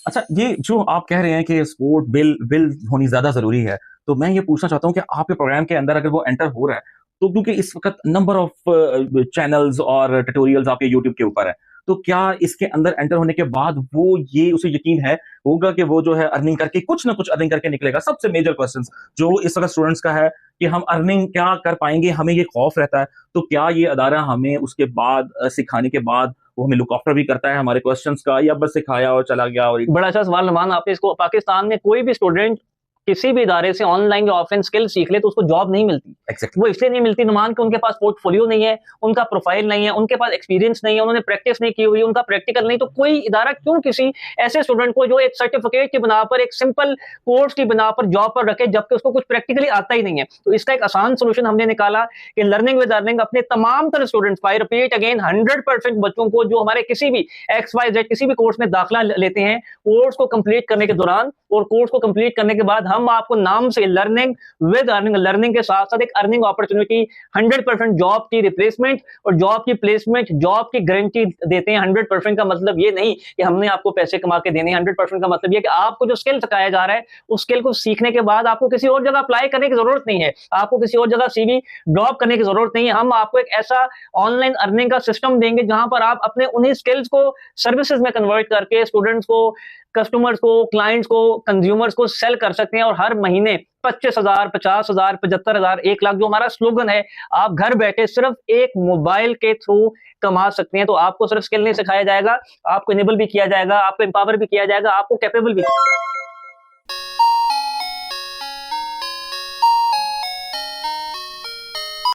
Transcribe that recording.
अच्छा, ये जो आप कह रहे हैं कि स्पोर्ट बिल बिल होनी ज़्यादा ज़रूरी है, तो मैं ये पूछना चाहता हूँ कि आपके प्रोग्राम के अंदर अगर वो एंटर हो रहा है, तो क्योंकि इस वक़्त नंबर ऑफ चैनल्स और ट्यूटोरियल्स आपके यूट्यूब के ऊपर है, तो क्या इसके अंदर एंटर होने के बाद वो ये उसे यकीन है होगा कि वो जो है अर्निंग करके कुछ ना कुछ अर्निंग करके निकलेगा? सबसे मेजर क्वेश्चन्स जो इस वक़्त स्टूडेंट्स का है कि हम अर्निंग क्या कर पाएँगे? हमें ये खौफ रहता है, तो क्या ये अदारा हमें उसके बाद सिखाने के बाद वो हमें लुक आफ्टर भी करता है हमारे क्वेश्चंस का, या बस सिखाया और चला गया और बड़ा अच्छा सवाल नुमान आपने इसको। पाकिस्तान में कोई भी स्टूडेंट किसी भी इदारे से ऑनलाइन या ऑफलाइन स्किल सीख ले तो उसको जॉब नहीं मिलती। एग्जैक्टली। वो इसलिए नहीं मिलती नुमान कि उनके पास पोर्टफोलियो नहीं है, उनका प्रोफाइल नहीं है, उनके पास एक्सपीरियंस नहीं है, उन्होंने प्रैक्टिस नहीं की हुई, उनका प्रैक्टिकल नहीं। तो कोई इदारा क्यों किसी ऐसे स्टूडेंट को जो एक सर्टिफिकेट की बिना पर, एक सिंपल कोर्स की बिना पर जॉब पर रखे, जबकि उसको कुछ प्रैक्टिकली आता ही नहीं है। तो इसका एक आसान सोल्यूशन हमने निकाला कि लर्निंग विद अर्निंग अपने तमाम तरह स्टूडेंट्स, आई रिपीट अगेन, 100% बच्चों को जो हमारे किसी भी XYZ किसी भी कोर्स में दाखिला लेते हैं, कोर्स को कंप्लीट करने के दौरान और कोर्स को कंप्लीट करने के बाद हम आपको नाम से लर्निंग विद अर्निंग, लर्निंग के साथ साथ एक अर्निंग अपॉर्चुनिटी, 100% जॉब की रिप्लेसमेंट और जॉब की प्लेसमेंट, जॉब की गारंटी देते हैं। 100% का मतलब ये नहीं कि हमने आपको पैसे कमा के देने, 100% का मतलब ये कि आपको जो स्किल सिखाया जा रहा है उस स्किल को सीखने के बाद आपको किसी और जगह अप्लाई करने की जरूरत नहीं है, आपको किसी और जगह CV ड्रॉप करने की जरूरत नहीं है। हम आपको एक ऐसा ऑनलाइन अर्निंग का सिस्टम देंगे जहां पर आप अपने उन्हीं स्किल्स को सर्विसेज में कन्वर्ट करके स्टूडेंट्स को, कस्टमर्स को, क्लाइंट्स को, कंज्यूमर्स को सेल कर सकते हैं और हर महीने 25,000, 50,000, 75,000, 1 लाख जो हमारा स्लोगन है, आप घर बैठे सिर्फ एक मोबाइल के थ्रू कमा सकते हैं। तो आपको सिर्फ स्किल नहीं सिखाया जाएगा, आपको इनेबल भी किया जाएगा, आपको एम्पावर भी किया जाएगा, आपको कैपेबल भी